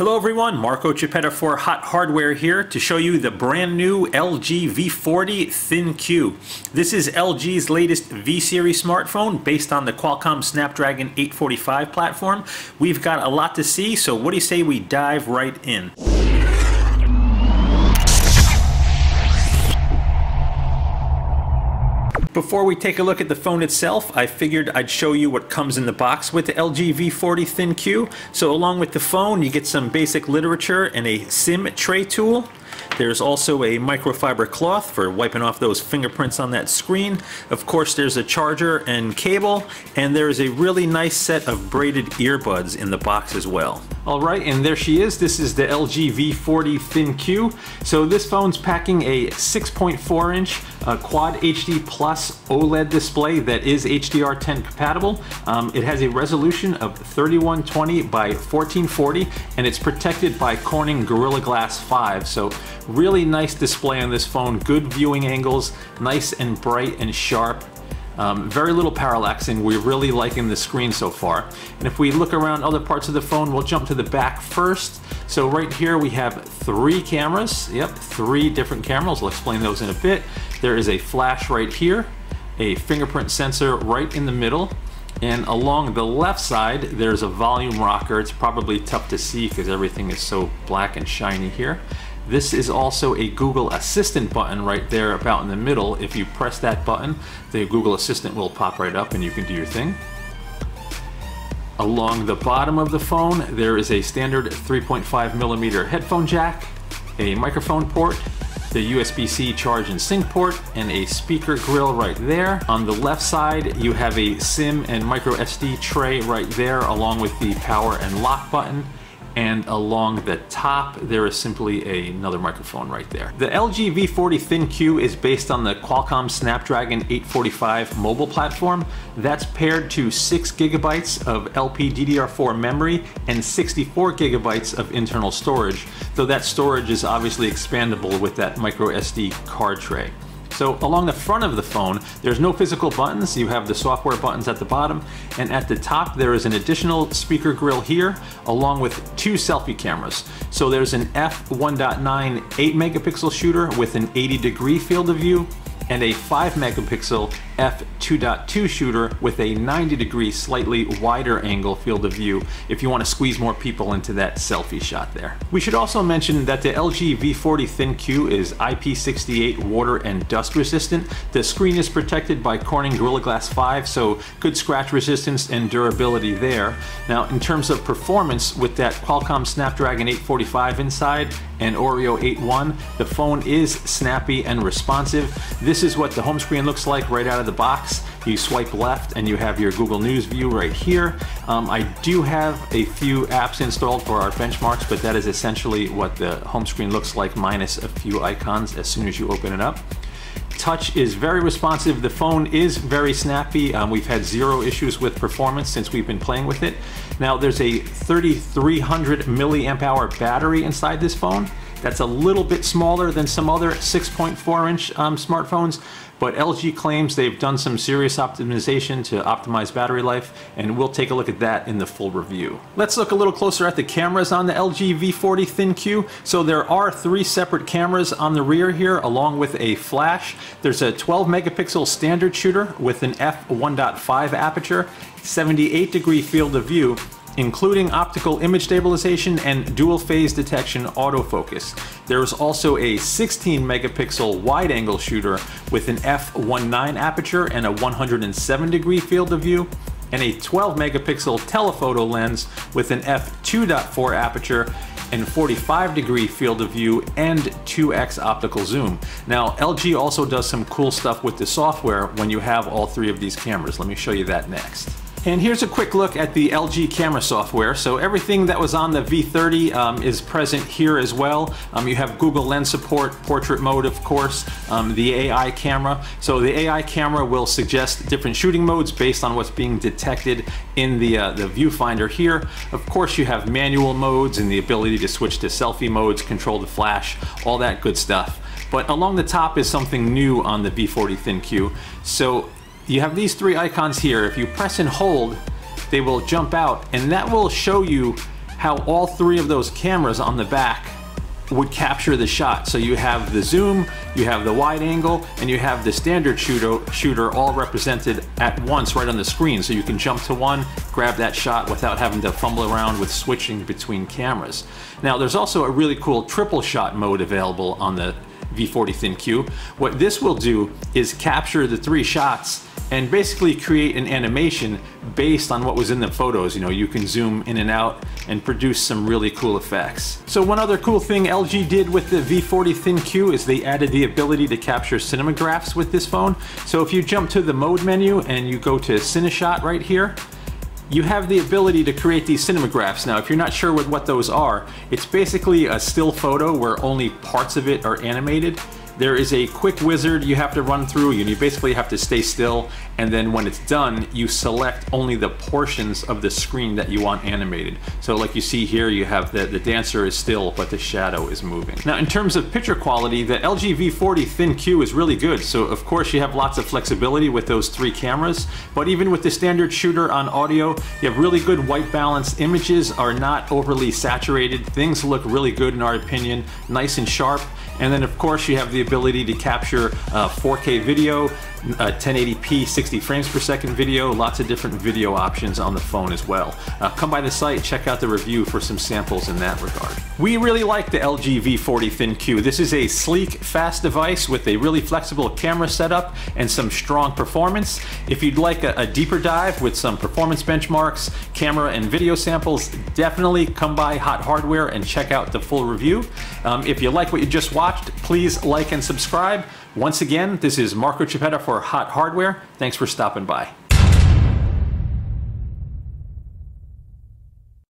Hello everyone, Marco Chiappetta for HotHardware here to show you the brand new LG V40 ThinQ. This is LG's latest V-series smartphone based on the Qualcomm Snapdragon 845 platform. We've got a lot to see, so what do you say we dive right in? Before we take a look at the phone itself, I figured I'd show you what comes in the box with the LG V40 ThinQ. So along with the phone, you get some basic literature and a SIM tray tool. There's also a microfiber cloth for wiping off those fingerprints on that screen. Of course, there's a charger and cable, and there's a really nice set of braided earbuds in the box as well. Alright, and there she is. This is the LG V40 ThinQ. So this phone's packing a 6.4-inch Quad HD Plus OLED display that is HDR10 compatible. It has a resolution of 3120 by 1440, and it's protected by Corning Gorilla Glass 5. So really nice display on this phone, good viewing angles, nice and bright and sharp. Very little parallaxing. We're really liking the screen so far. And if we look around other parts of the phone, we'll jump to the back first. So right here we have 3 cameras. Yep, 3 different cameras. We'll explain those in a bit. There is a flash right here, a fingerprint sensor right in the middle, and along the left side there's a volume rocker. It's probably tough to see because everything is so black and shiny here. This is also a Google Assistant button right there about in the middle. If you press that button, the Google Assistant will pop right up and you can do your thing. Along the bottom of the phone, there is a standard 3.5mm headphone jack, a microphone port, the USB-C charge and sync port, and a speaker grill right there. On the left side, you have a SIM and micro SD tray right there, along with the power and lock button. And along the top, there is simply another microphone right there. The LG V40 ThinQ is based on the Qualcomm Snapdragon 845 mobile platform. That's paired to 6 GB of LPDDR4 memory and 64 GB of internal storage, though that storage is obviously expandable with that micro SD card tray. So along the front of the phone, there's no physical buttons. You have the software buttons at the bottom, and at the top there is an additional speaker grill here, along with 2 selfie cameras. So there's an f1.9 8-megapixel shooter with an 80-degree field of view, and a 5-megapixel f2.2 shooter with a 90-degree slightly wider angle field of view if you want to squeeze more people into that selfie shot there. We should also mention that the LG V40 ThinQ is IP68 water and dust resistant. The screen is protected by Corning Gorilla Glass 5, so good scratch resistance and durability there. Now in terms of performance, with that Qualcomm Snapdragon 845 inside and Oreo 8.1, the phone is snappy and responsive. This is what the home screen looks like right out of the box. You swipe left and you have your Google News view right here. I do have a few apps installed for our benchmarks, but that is essentially what the home screen looks like, minus a few icons as soon as you open it up. Touch is very responsive. The phone is very snappy. We've had 0 issues with performance since we've been playing with it. Now there's a 3300 milliamp hour battery inside this phone. That's a little bit smaller than some other 6.4-inch smartphones, but LG claims they've done some serious optimization to optimize battery life, and we'll take a look at that in the full review. Let's look a little closer at the cameras on the LG V40 ThinQ. So there are 3 separate cameras on the rear here, along with a flash. There's a 12-megapixel standard shooter with an f1.5 aperture, 78-degree field of view, including optical image stabilization and dual phase detection autofocus. There is also a 16-megapixel wide-angle shooter with an f1.9 aperture and a 107-degree field of view, and a 12-megapixel telephoto lens with an f2.4 aperture and 45-degree field of view and 2x optical zoom. Now, LG also does some cool stuff with the software when you have all 3 of these cameras. Let me show you that next. And here's a quick look at the LG camera software. So everything that was on the V30 is present here as well. You have Google Lens support, portrait mode of course, the AI camera. So the AI camera will suggest different shooting modes based on what's being detected in the viewfinder here. Of course you have manual modes and the ability to switch to selfie modes, control the flash, all that good stuff. But along the top is something new on the V40 ThinQ. So you have these 3 icons here. If you press and hold, they will jump out, and that will show you how all three of those cameras on the back would capture the shot. So you have the zoom, you have the wide angle, and you have the standard shooter all represented at once right on the screen. So you can jump to one, grab that shot without having to fumble around with switching between cameras. Now there's also a really cool triple shot mode available on the V40 ThinQ. What this will do is capture the three shots and basically create an animation based on what was in the photos. You know, you can zoom in and out and produce some really cool effects. So one other cool thing LG did with the V40 ThinQ is they added the ability to capture Cinemagraphs with this phone. So if you jump to the mode menu and you go to CineShot right here, you have the ability to create these Cinemagraphs. Now, if you're not sure what those are, it's basically a still photo where only parts of it are animated. There is a quick wizard you have to run through, and you basically have to stay still, and then when it's done, you select only the portions of the screen that you want animated. So like you see here, you have the dancer is still, but the shadow is moving. Now, in terms of picture quality, the LG V40 ThinQ is really good. So of course you have lots of flexibility with those three cameras, but even with the standard shooter on audio, you have really good white balance. Images are not overly saturated. Things look really good in our opinion, nice and sharp. And then of course you have the ability to capture 4K video, 1080p 60 frames per second video, lots of different video options on the phone as well. Come by the site, check out the review for some samples in that regard. We really like the LG V40 ThinQ. This is a sleek, fast device with a really flexible camera setup and some strong performance. If you'd like a deeper dive with some performance benchmarks, camera and video samples, definitely come by HotHardware and check out the full review. If you like what you just watched, please like and subscribe. Once again, this is Marco Chiappetta for HotHardware. Thanks for stopping by.